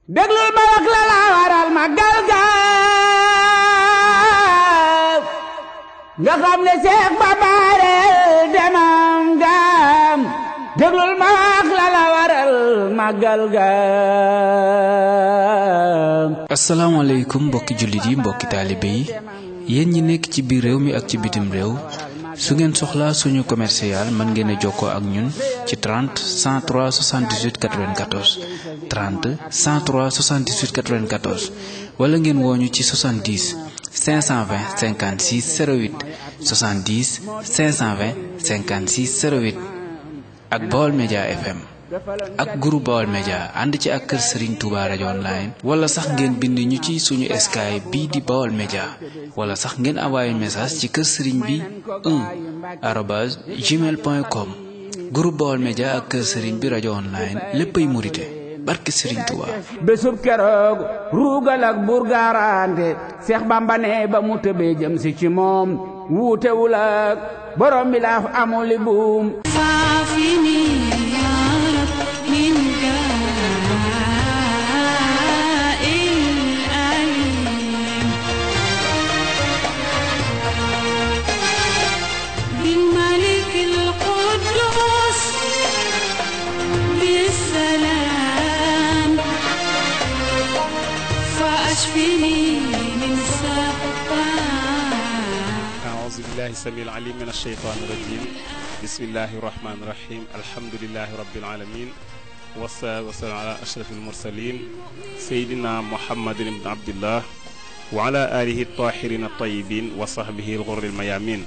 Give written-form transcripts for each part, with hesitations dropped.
déglul ma wax la la waral màggal ga nga xam ne Seex Bamba demam ga déglul ma wax la la waral màggal ga. asalaamaaleykum mbokki jullit yi mbokki taalibe yi yéen ñi nekk ci biir réew mi ak ci bitim réew su ngeen soxlaa suñu commercial mën ngeen a jokkoo ak ñun ci 30 103 78 94 30 103 78 94 wala ngeen wooñu ci 70 520 56 08 70 520 56 08 ak Baol Média FM ak groupe Baol Média ànd ci ak kër Serigne Touba rajo online wala sax ngeen bind ñu ci suñu Skype bii di Baol Média wala sax ngeen envoyé message ci kër Serigne bi 1@gmail.com groupe Baol Média ak kër Serigne bi rajo online léppay murite barke Serigne Touba. bésub keroog ruugal ak bur garante Seex Bamba ne ba mu tëbee jëm si ci moom wuutewul ak borom bi laaf amuli buum. السميع العليم من الشيطان الرجيم بسم الله الرحمن الرحيم الحمد لله رب العالمين والصلاة والسلام على أشرف المرسلين سيدنا محمد بن عبد الله وعلى آله الطاهرين الطيبين وصحبه الغر الميامين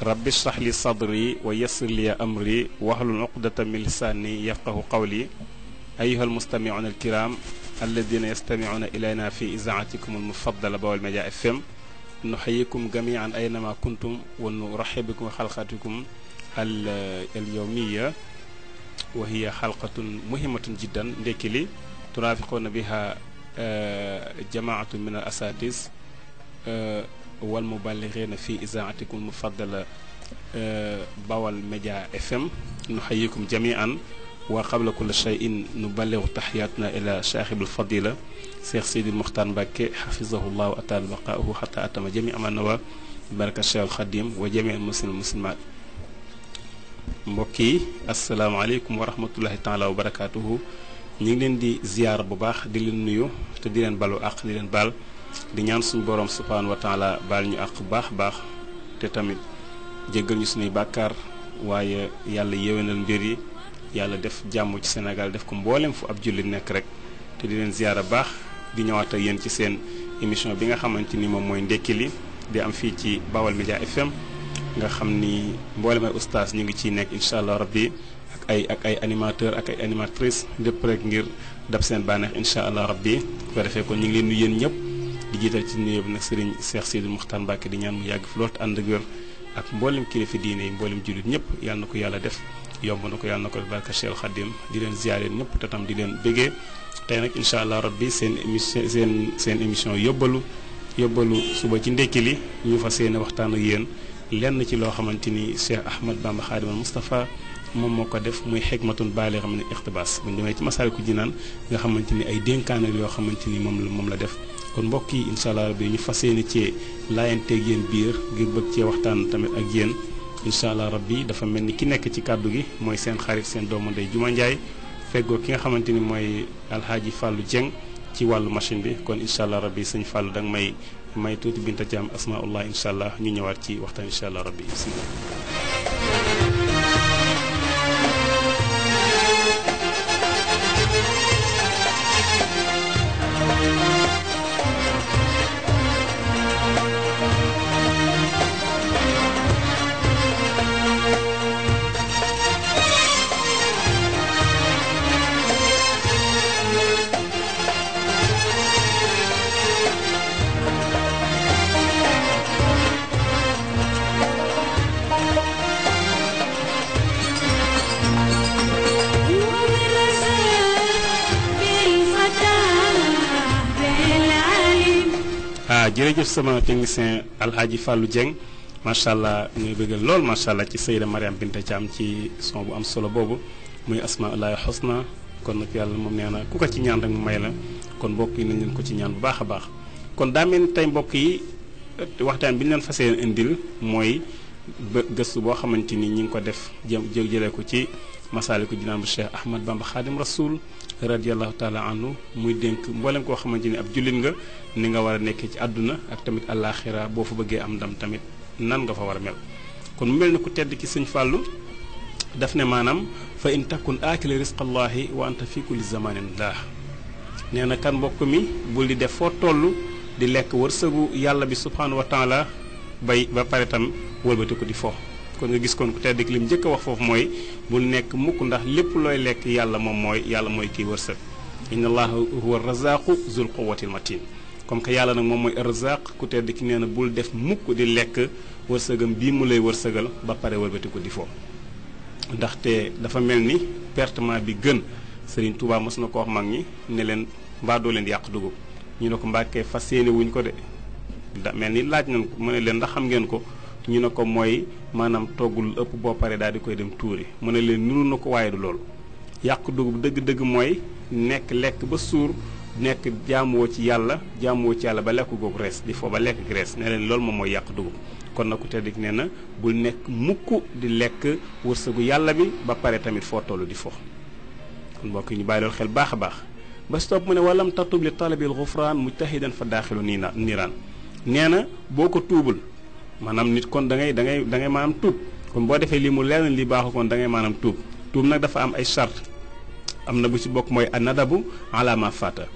رب اشرح لي صدري ويسر لي أمري واحلل عقدة من لساني يفقه قولي أيها المستمعون الكرام الذين يستمعون إلينا في إذاعتكم المفضلة بول ميديا FM نحييكم جميعا أينما كنتم ونرحب بكم حلقتكم اليومية وهي حلقة مهمة جدا لكلي ترافقون بها جماعة من الأساتذة والمبلغين في إذاعتكم المفضلة باول ميديا FM نحييكم جميعا وقبل كل شيء نبلغ تحياتنا إلى صاحب الفضيلة Seex Sidi Muxtaar Mbàkke xafizahullah wa ataala baqaahu xata atama jami ama nawa baraka Cheikhul Xadim wa jami al muslim muslimaat. mbokk yi asalaamaaleykum wa rahmatullahi taala wa barakaatuhu. ñu ngi leen di ziyaar bu baax di leen nuyu te di leen balu àq di leen baal di ñaan suñu borom subhaanahu wa taala baal ñu àq baax baax te tamit jéggal ñu suñuy bàkkaar waaye yàlla yéwénal mbir yi yàlla def jàmm ci Sénégal def ko mboolem fu ab jullit nekk rek te di leen ziyaara baax. di ñëwaat ak yéen ci seen émission bi nga xamante ni moom mooy ndekki li di am fii ci Baol Média FM nga xam ni mboolem ay ustaas ñu ngi ciy nekk incha allah rabbi ak ay animateur ak ay animatrice lépp rek ngir dab seen bànneex incha allah rabbi ko defee kon ñu ngi leen nuyu yéen ñëpp di jiital ci nuyoo bi nag Serigne Cheikh Sidi Muxtaar Mbàkke di ñaan mu yàgg fi lool te ànd ak wér ak mboolem kilifa diine yi mboolem jullit ñëpp yàlla na ko yàlla def yomb na ko yàlla na ko barka Cheikh Khadim di leen ziyaare ñëpp te tam di leen bëggee. tey nag incha allah rabbi seen émission yóbbalu suba ci ndekki li ñu fas yéene waxtaan ak yéen lenn ci loo xamante ni Cheikh Ahmad Bamba Xaadimal Mustafa moom moo ko def muy xikmatun baaligha min iqtibaas bu ñu demee ci Masaalikul Jinaan nga xamante ni ay dénkaane yoo xamante ni moom la def kon mbokk yi incha allah rabbi ñu fas yéene cee laayanteeg yéen biir ngir bëgg cee waxtaan tamit ak yéen incha allah rabbi dafa mel ni ki nekk ci kàddu gi mooy seen xarit seen doomu ndey Juma Njaay feggoo ki nga xamante ni mooy alxaaji Fallou Dieng ci wàllu machine bi kon incha allah rabbi sëñ Fallou danga may tuuti Binta Thiam asmaullah incha allah ñu ñëwaat ci waxtaan incha allah rabbi bismillah. jërëjëf sama technicien alxaaji Fallou Dieng macha allah ñuy bëggal lool macha allah ci Seyda Mariam Binta Thiam ci son bu am solo boobu muy asmaullahi husna kon nag yàlla moom nee na ku ko ci ñaan rek mu may la kon mbokk yi nañ leen ko ci ñaan bu baax a baax. kon daa mel ni tey mbokk yi waxtaan bi ñu leen fas yéene indil mooy gëstu boo xamante ni ñi ngi ko def jëlee ko ci Masaalikul Jinaan bu Cheikh Ahmad Bamba Xaadim Rasul radiyallahu taala anhu muy dénk mboolem koo xamante ni ab jullit nga ni nga war a nekkee ci àdduna ak tamit àllaaxira boo fa bëggee am ndam tamit nan nga fa war a mel. kon mu mel ni ku tedd ki sëñ Fàllu daf ne maanaam fa in takun aakila risqallaahi wa anta fi kulli zamanin laa nee na kan mbokk mi bul di def foo toll di lekk wërsëgu yàlla bi subhaanahu wa taala bay ba pare tam wëlbati ko di fo. kon nga gis kon ku tedd ki lim njëkk a wax foofu mooy bul nekk mukk ndax lépp looy lekk yàlla mooy kii wërsëg inna allaha huwa razaqu zul quwwatil matin comme que yàlla nag moom mooy razaq ku tedd ki nee na bul def mukk di lekk wërsëgam bii mu lay wërsëgal ba pare wëlbati ko di fo. ndaxte dafa mel ni pertement bi gën Serigne Touba mos na ko wax mag ñi ne leen mbaa doo leen di yàq dugub ñu ne ko mbàkkee fas yéene wuñ ko de da mel ni laaj nañ ko mu ne leen ndax xam ngeen ko ñu ne ko mooy maanaam toggul ëpp boo pare daal di koy dem tuuri mu ne leen nuru na ko waaye du loolu yàq dugub dëgg-dëgg mooy nekk lekk ba suur nekk jaamuwoo ci yàlla ba lekk googu rees di foo ba lekk gi rees ne leen loolu moom mooy yàq dugub. kon nag ku tedd ki nee na bul nekk mukk di lekk wërsëgu yàlla bi ba pare tamit foo toll di fo. kon mbokk yi ñu bàyyi loolu xel baax a baax ba stop mu ne walam tatub li talabil xufraan mujtahidan fa daaxilu niiraan nee na boo ko tuubul maanaam nit kon da ngay maanaam tuub kon boo defee lii mu leer na lii baaxul kon da ngay maanaam tuub nag dafa am ay charte am na bu ci bokk mooy anadabu ala ma fata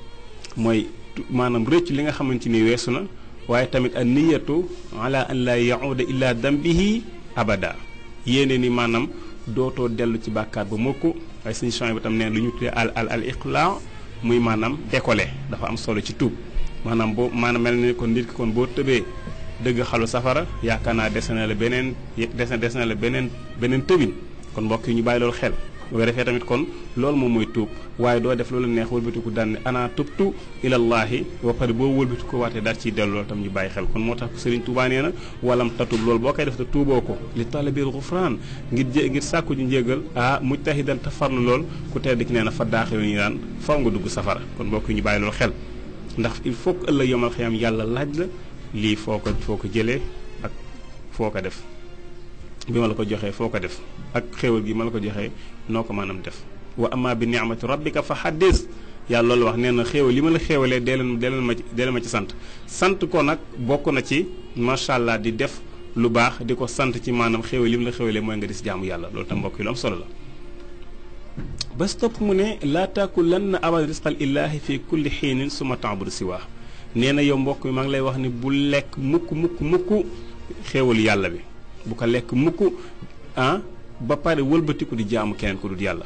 mooy maanaam rëcc li nga xamante ni weesu na waaye tamit an niyatu ala an la yauda illa dambihi abada yéene ni maanaam dootoo dellu ci bàkkaar ba mukk waaye suñu champs bi tam neen lu ñu tuddee al iqla muy maanaam décoller dafa am solo ci tuub maanaam mel ni kon nit ki kon boo tëbee dëgg xalu safara yaakaar naa des na la beneen tëbin kon mbokk yi ñu bàyyi loolu xel bu ko defee tamit kon loolu moom mooy tuub waaye doo def loolu neex wëlbatiku daan ne ana tubtu ilallaahi ba pare boo wëlbatiku ko waatee daal ciy dellu loolu tam ñu bàyyi xel kon moo tax Serigne Touba nee na walam tatub loolu boo koy def te tuuboo ko li talabil xufraan ngir sàkku ji njégal mujtahidan te farlu lool ku tedd ki nee na fa daaxilu ñu daan faw nga dugg safara kon mbokk yi ñu bàyyi loolu xel ndax il faut que ëllëg yomal xiyam yàlla laaj la lii foo ko jëlee ak foo ko def bi ma la ko joxee foo ko def ak xéewal gi ma la ko joxee noo ko maanaam def wa amma bi ni'mati rabbika fa haddis yàlla loolu wax nee na xéewal li ma la xéewalee dee ma ci sant ko nag bokk na ci macha allah di def lu baax di ko sant ci maanaam xéewal li mu la xéewalee mooy nga dis jaamu yàlla loolu tam mbokk yi lu am solo la ba topp mu ne laa taakulanna abad risqal illaahi fi kulli xiinin suma ta'budu siwaa nee na yow mbokk mi maa ngi lay wax ni bu lekk mukk xéewalu yàlla bi bu ko lekk mukk ba pare wëlbatiku di jaamu keneen ku dul yàlla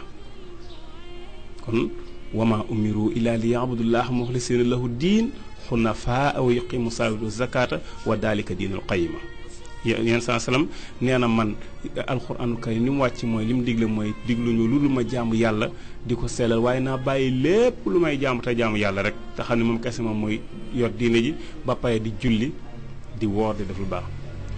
kon wama umiru illa li ya'budullaha muxlisina lahu diin xunafaa wa yuqimu salaata wa zakata wa dalika diinul qayima yéen saa salaam nee na man alxuraanul karim li mu wàcc mooy li mu digle mooy digluñu lu dul ma jaamu yàlla di ko sellal waaye naa bàyyi lépp lu may jaamu te jaamu yàlla rek te xam ne moom kese moom mooy yor diine ji ba pare di julli di woor di def lu baax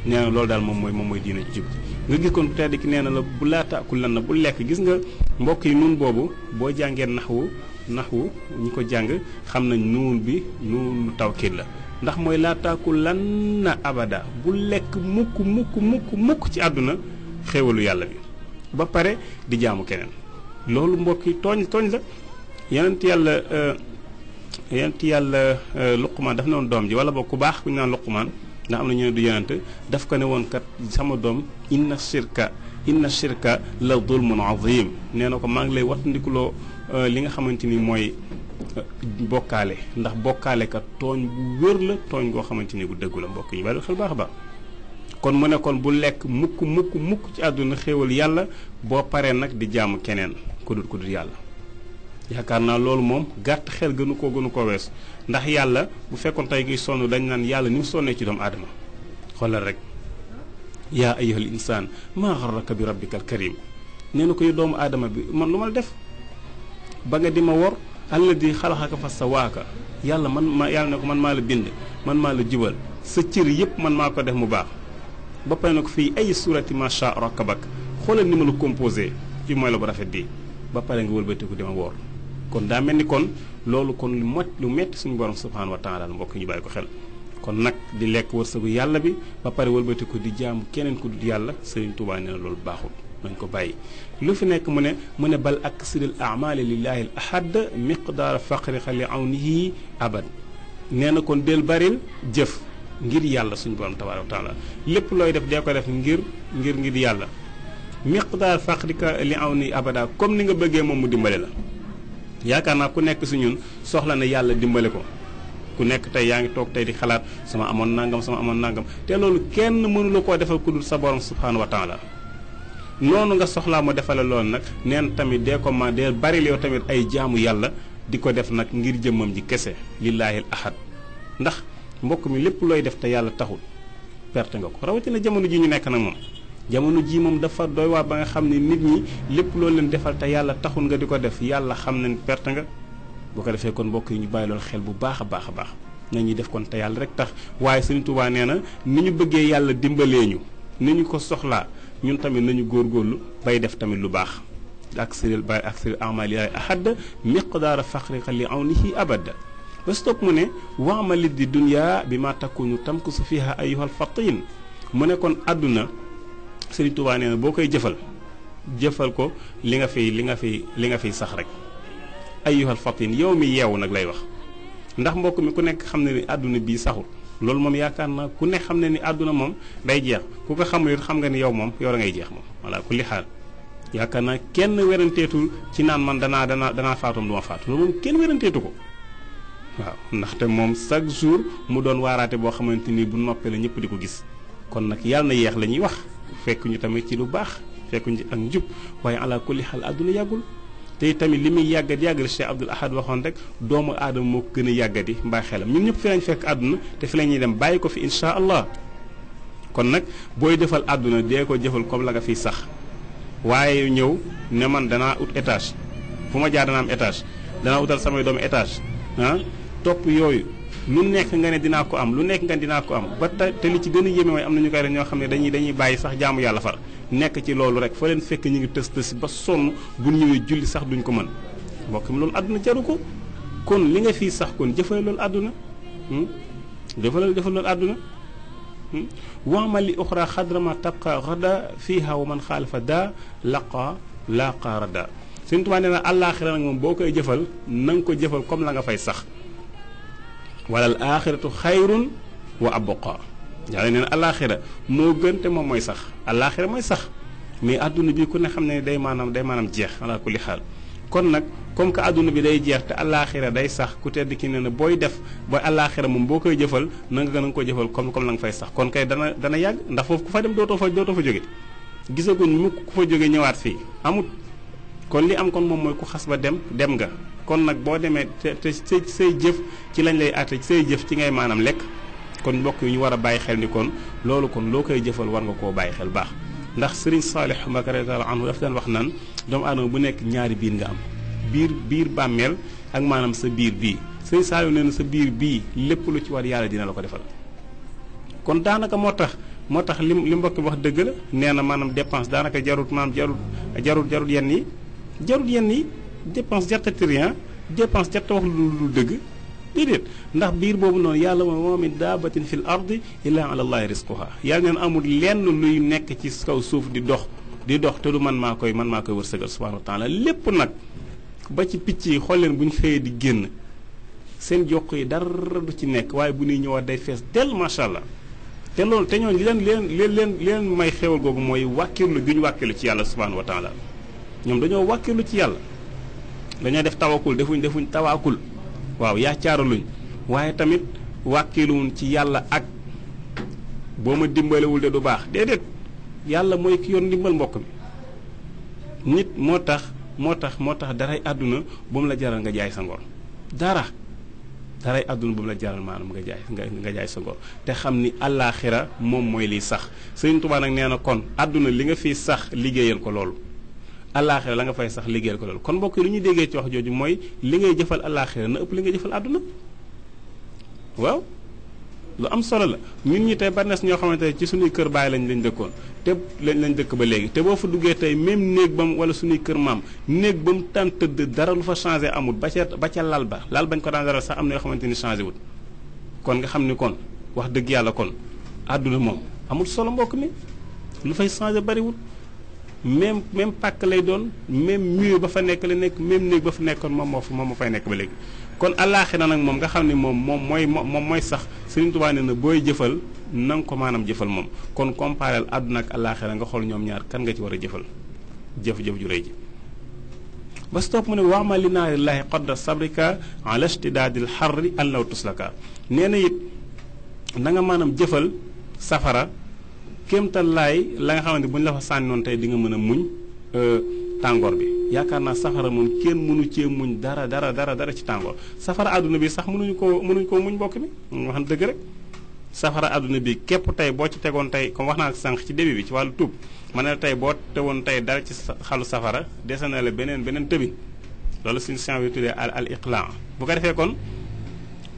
nee na loolu daal moom mooy diine ji jub nga gis kon tedd ki nee na la bu laa taakul lan na bu lekk gis nga mbokk yi nuun boobu boo jàngee naxwu ñi ko jàng xam nañ nuun bi nuunu tawkiid la ndax mooy laa taakul lan na abada bu lekk mukk ci àdduna xéewalu yàlla bi ba pare di jaamu keneen loolu mbokk yi tooñ la yenent yàlla Luqmaan daf ne woon doom ji wala boog ku baax ku ñu naan Luqmaan ndax am na ñu ne du yonent daf ko ne woon kat sama doom inna shirka la zulmun azim nee na ko maa ngi lay wattandikuloo li nga xamante ni mooy bokkaale ndax bokkaale kat tooñ bu wér la tooñ goo xamante ni bu dëggu la mbokk yi bàyyi xel baax a baax kon mu ne kon bu lekk mukk ci àdduna xéewal yàlla boo paree nag di jaamu keneen ku dul yàlla yaakaar naa loolu moom gàtt xel gënu koo weesu ndax yàlla bu fekkoon tey ngi sonn dañ naan yàlla ni mu sonnee ci doomu aadama xoolal rek yaa ayyuhal insaan maa gharraka bi rabbikal karim nee na ko yu doomu aadama bi man lu ma la def ba nga di ma wor alladi xalaxaka fa sawaaka yàlla yàlla ne ko man maa la bind man maa la jubal sa cër yëpp man maa ko def mu baax ba pare na ko fii ay surati macha rakkabak xoolal ni ma la composé ci mooy la bu rafet bii ba pare nga wëlbatiku di ma woor kon daa mel ni kon loolu kon lu metti suñu borom subhanahu wa taala mbokk ñu bàyyi ko xel kon nag di lekk wërsëgu yàlla bi ba pare wëlbati ko di jaamu keneen ku dul yàlla Sëriñ Tuubaa nee na loolu baaxul nañ ko bàyyi lu fi nekk mu ne bal aksiril amali lillahi al ahad miqdaara faqrika li awnihi abad nee na kon del baril jëf ngir yàlla suñu borom tabaaraka wa taala lépp looy def dee ko def ngir yàlla miqdaar faqrika li awnihi abada comme ni nga bëggee moom mu dimbale la yaakaar naa ku nekk si ñun soxla na yàlla dimbale ko ku nekk tey yaa ngi toog tey di xalaat sama amoon nangam te loolu kenn mënu la koo defal ku dul sa borom subhanahu wa taala noonu nga soxlaa mu defale loolu nag neen tamit dee bari yow tamit ay jaamu yàlla di ko def nag ngir jëmmam ji kese lillaahil ahad ndax mbokk mi lépp looy def te yàlla taxul perte nga ko rawatina jamono ji ñu nekk nag moom jamono ji moom dafa doy waar ba nga xam ne nit ñi lépp loolu leen defal te yàlla taxul nga di ko def yàlla xam na perte nga boo ko defee kon mbokk yi ñu bàyyi loolu xel bu baax a baax a baax na ñuy def kon te yàlla rek tax waaye Sëriñ Tuubaa nee na ni ñu bëggee yàlla dimbalee ñu ni ñu ko soxlaa ñun tamit nañu góorgóorlu bay def tamit lu baax aksiril amali ahad miqdaara faqrika li awnihi abada ba stop mu ne waamali di dunya bi ma takunu tamkusu fiha ayyuhal fatin mu ne kon àdduna Sëriñ Tuubaa nee na boo koy jëfal ko li nga fiy sax rek ayyuhal fatin yow mi yeewu nag lay wax ndax mbokk mi ku nekk xam ne ni àdduna bii saxul loolu moom yaakaar naa ku ne xam ne ni àdduna moom day jeex ku ko xamul it xam nga ni yow moom yow da ngay jeex moom voilà kulli xaal yaakaar naa kenn weranteetul ci naan man danaa faatoom du ma faatu loolu moom kenn weranteetu ko waaw ndaxte moom chaque jour mu doon waaraate boo xamante ni bu noppee la ñëpp di ko gis kon nag yàlla na yeex la ñuy wax fekk ñu tamit ci lu baax fekk ñu ak njub waaye ala kulli xaal àdduna yàggul te tamit li muy yàggat Cheikh Abdoul Ahad waxoon rek doomu aadama moo ko gën a yàggati mbaa xelam ñun ñëpp fi lañ fekk àdduna te fi la ñuy dem bàyyi ko fi incha allah kon nag booy defal àdduna dee ko jëfal comme la nga fiy sax waaye ñëw ne man danaa ut étage fu ma jaar dana am étage danaa utal samay doomu étage topp yooyu lu nekk nga ne dinaa ko am lu nekk nga ne dinaa ko am ba te li ci gën a yéeme mooy am na ñu koy def ñoo xam ne dañuy bàyyi sax jaamu yàlla far nekk ci loolu rek fa leen fekk ñu ngi tës ba sonn bu ñëwee julli sax duñ ko mën mbokk mi loolu àdduna jaru ko kon li nga fii sax kon jëfale loolu àdduna jëfale loolu àdduna waama li uxra xadrama tabqa rada fiiha wa man xaalifa daa laqa rada Sëriñ Tuubaa nee na àllaaxira nag moom boo koy jëfal na nga ko jëfal comme la nga fay sax wala al axiratu xayrun wa abqa yàlla nee na àllaaxira moo gën te moom mooy sax àllaaxira mooy sax mais àdduna bi ku ne xam ne day maanaam jeex ala kulli xaal kon nag comme que àdduna bi day jeex te àllaaxira day sax ku tedd ki ne booy def booy àllaaxira moom boo koy jëfal na nga ko jëfal comme la nga fay sax kon kay dana yàgg ndax foofu ku fa dem dootoo fa jóge gisaguñ mukk ku fa jóge ñëwaat fii amut kon li am kon moom mooy ku xas ba dem nga kon nag boo demee te say jëf ci lañ lay àtte say jëf ci ngay maanaam lekk kon mbokk yi ñu war a bàyyi xel ni kon loolu kon loo koy jëfal war nga koo bàyyi xel baax ndax Sëriñ Saalix Mbàkke radiyallaahu anhu daf daan wax naan doomu aadama bu nekk ñaari biir nga am biir bàmmeel ak maanaam sa biir bii Sëriñ Saalix nee na sa biir bii lépp lu ci war yàlla dina la ko defal kon daanaka moo tax li mbokk bi wax dëgg la nee na maanaam dépense daanaka jarut yenn yi dépense jartatirian dépense jarta wax lu dëgg déedéet ndax biir boobu noonu yàlla wa min daabatin fil ardi illa ala allahi risquha yàlla neen amul lenn luy nekk ci kaw suuf di dox te du man maa koy wërsëgal subhanahu wa taala lépp nag ba ci picc yi xool leen bu ñu xëyee di génn seen jox yi dara du ci nekk waaye bu ñuy ñëwaat day fees del macha allah te loolu te ñooñu leen may xewal googu mooy wàkkirlu gi ñu wàkkirlu ci yàlla subhanahu wa taala ñoom dañoo wàkkirlu ci yàlla dañoo def tawakul defuñ tawaakul waaw yaacaaraluñ waaye tamit wàkkiluwuñ ci yàlla ak boo ma dimbalewul de du baax déedéet yàlla mooy ki yoon ndimbal mbokk mi nit moo tax daray àdduna bu mu la jaral nga jaay sa ngor daray àdduna bu mu la jaral maanaam nga jaay sa ngor te xam ni àllaaxira moom mooy liy sax Sëriñ Tuubaa nag nee na kon àdduna li nga fiy sax liggéeyal ko loolu àllaaxira la nga fay sax liggéeyal ko loolu kon mbokk yi lu ñuy déggee ci wax jooju mooy li ngay jëfal àllaaxira na ëpp li ngay jëfal àdduna waaw lu am solo la ñun ñi tey bari na ñoo xamante ne ci suñuy kër baay lañ dëkkoon te lañ dëkk ba léegi te boo fa duggee tey même néeg ba mu wala suñuy kër maam néeg ba mu tàn tëdd dara lu fa changé amul ba ca lal bañ ko daan daral sax am na yoo xamante ni changé wul kon nga xam ni kon wax dëgg yàlla kon àdduna moom amul solo mbokk mi lu fay changé bariwul même pàkk lay doon même mur ba fa nekk la nekk même néeg ba fa nekkoon moom moo fay nekk ba léegi kon àllaaxira nag moom nga xam ne moom mooy sax Sëriñ Tuubaa nee na booy jëfal na nga ko maanaam jëfal moom kon comparel àdduna ak àllaaxira nga xool ñoom ñaar kan nga ci war a jëfal jëf-jëf ju rëy ji ba si topp mu ne wax ma li naarillaahi qadra sabrika ala ishtidaadil xarri an law tuslaka nee na it na nga maanaam jëfal safara kéemtal laay la nga xamante bu ñu la fa sànni noonu tey di nga mën a muñ tàngoor bi yaakaar naa safara moom kenn mënu cee muñ dara ci tàngoor safara àdduna bi sax mënuñu koo muñ mbokk mi wax dëgg rek safara àdduna bi képp tey boo ci tegoon tey comme wax naa sànq ci début bi ci wàllu tuub ma ne la tey boo tegoon tey dara ci xalu safara dese na la beneen tëbin loolu suñu science bi tuddee al iqlaa bu ko defee kon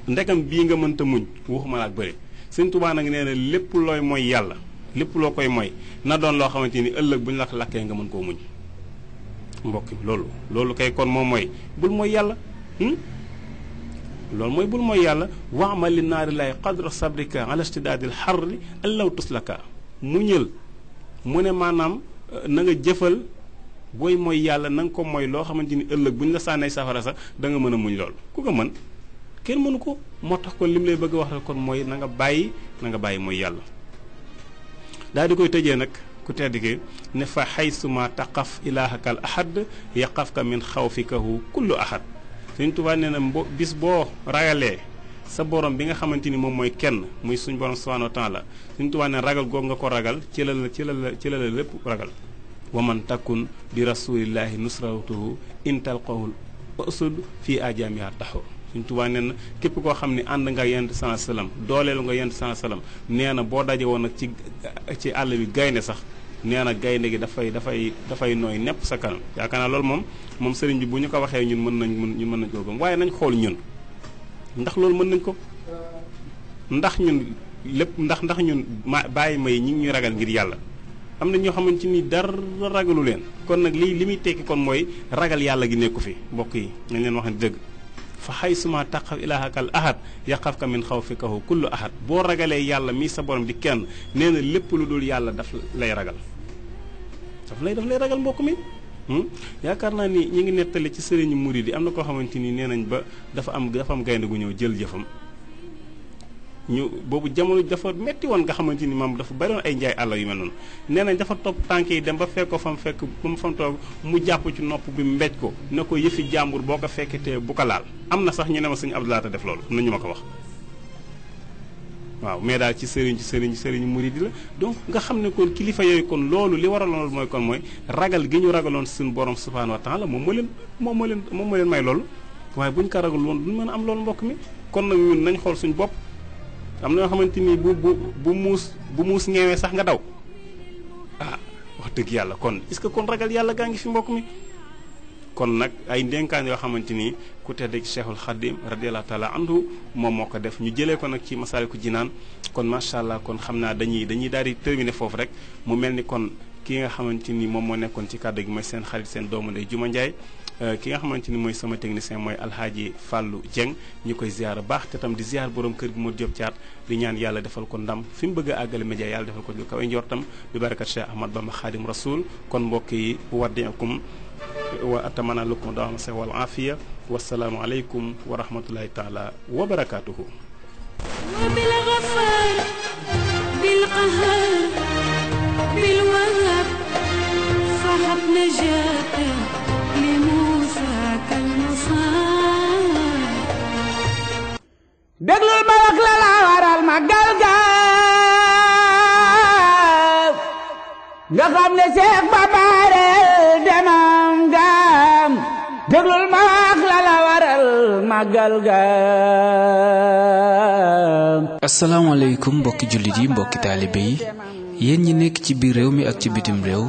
ndekam bii nga mënta muñ waxuma la ak bëri Sëñ Tuubaa nag nee na lépp looy mooy yàlla lépp loo koy mooy na doon loo xamante ni ëllëg bu ñu la lakkee nga mën koo muñ mbokk mi loolu kay kon moom mooy bul mooy yàlla loolu mooy bul mooy yàlla waama li naari lay qadra sabrika ala istidaadil xarri allaw tuslaka muñal mu ne maanaam na nga jëfal booy mooy yàlla na nga ko mooy loo xamante ni ëllëg bu ñu la sànnee safara sax da nga mën a muñ loolu ku ko mën kenn mënu ko moo tax kon li mu lay bëgg a wax rek kon mooy na nga bàyyi mooy yàlla daal di koy tëjee nag ku tedd ki ne fa xaysuma taqaf ilaahakal ahad yaqafka min xawfikahu kullu ahad Sëñ Tuubaa nee na bis boo ragalee sa borom bi nga xamante ni moom mooy kenn muy suñ borom subhaanahu wa taala Sëñ Tuubaa ne ragal googu nga ko ragal ci la lépp ragal wa man takun bi rasulillahi nusratuhu intalqahul usud fii ajaamiha taxaw Sëñ Tuubaa nee na képp koo xam ne ànd nga yent sana salaam dooleelu nga yent sana salaam nee na boo daje woon nag ci àll bi gaynde sax nee na gaynde gi dafay nooy nepp sa kanam yaakaar naa loolu moom sëriñ bi bu ñu ko waxee ñun mën nañ ko gëm waaye nañ xool ñun ndax loolu mën nañ ko ndax ñun lépp ndax ñun bàyyi may ñi ngi ñuy ragal ngir yàlla am na ñoo xamante ni dara ragalu leen kon nag li muy tekki kon mooy ragal yàlla gi nekku fi mbokk yi nañ leen wax ne dëgg fa xaysuma taqaf ilaahakal ahad yaqafka min xawfikahu kullu ahad boo ragalee yàlla mii sa borom di kenn nee na lépp lu dul yàlla daf lay ragal daf lay ragal mbokk mi yaakaar naa ni ñi ngi nettali ci sëriñu murid yi am na koo xamante ni nee nañ ba dafa am gaynde gu ñëw jël jëfam boobu jamono dafa metti woon nga xamante ni moom dafa bari woon ay njaay àll yu mel noonu nee nañ dafa topp tànk yi dem ba fekk ko fa mu toog mu jàpp ci nopp bi mbéj ko ne ko yëfi jàmbur boo ko fekketee bu ko laal am na sax ñu ne ma Sëñ Abdou Lahad def loolu am na ñu ma ko wax waaw mais daal ci sëriñ murid la donc nga xam ne kon kilifa yooyu kon loolu li waraloon loolu mooy ragal gi ñu ragaloon suñu borom subhanahu wa taala moom moo leen may loolu waaye bu ñu ko ragal woon duñ mën a am loolu mbokk mi kon nag ñun nañ xool suñu bopp am na yoo xamante ni bu muus ñeewee sax nga daw wax dëgg yàlla kon est-ce que kon ragal yàlla gaa ngi fi mbokk mi kon nag ay ndénkaan yoo xamante ni ku tedd ci Cheikhul Khadim radiyallahu taala anhu moom moo ko def ñu jëlee ko nag ci Masaalikul Jinaan kon macha allah kon xam naa dañuy daal di terminer foofu rek mu mel ni kon ki nga xamante ni moom moo nekkoon ci kàddu gi mooy seen xarit seen doomu ndey Juma Njaay ki nga xamante ni mooy sama technicien mooy alhaaji Fallou Dieng ñu koy ziar baax te tam di ziar borom kër gi moo Diop Thiat di ñaan yàlla defal ko ndam fi mu bëgg a àggale média yàlla defal ko lu kaw njortam bi barakat Cheikh Ahmad Bamba Khadim Rasoul kon mbokk yi waddiakum wa atamana lakum dawama sax wal afiya wasalaamu aleykum wa rahmatullahi taala wa barakatuhu bil ghafar bil qahar bil wahab fahab najata li Musa kal musar déglul ma wax la waral magal ga nga xam ne Seex Bamba demam gaam déglul ma wax la waral magal ga. asalaamaaleykum mbokki jullit yi mbokki taalibe yi yéen ñi nekk ci biir réew mi ak ci bitim réew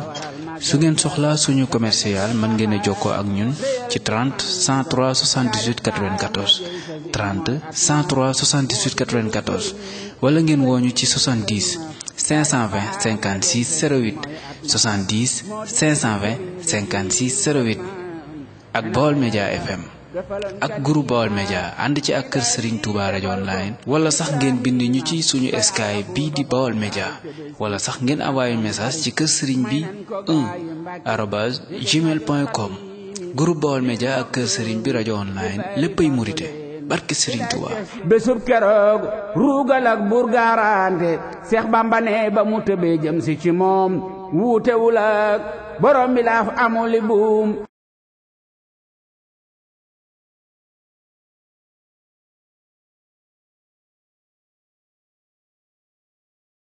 su ngeen soxlaa suñu commercial mën ngeen a jokkoo ak ñun ci 30 103 78 94 30 103 78 94 wala ngeen wooñu ci 70 520 56 08 70 520 56 08 ak Baol Média FM ak groupe Baol Média ànd ci ak kër Serigne Touba rajo online wala sax ngeen bind ñu ci suñu Skype bii di Baol Média wala sax ngeen envoyé message ci kër Serigne bi 1@gmail.com groupe Baol Média ak kër Serigne bi rajo online léppay murite barke Serigne Touba. bésub keroog ruugal ak buur gaarante Seex Bamba ne ba mu tëbee jëm si ci moom wuutewul ak borom bi laaf amuli buum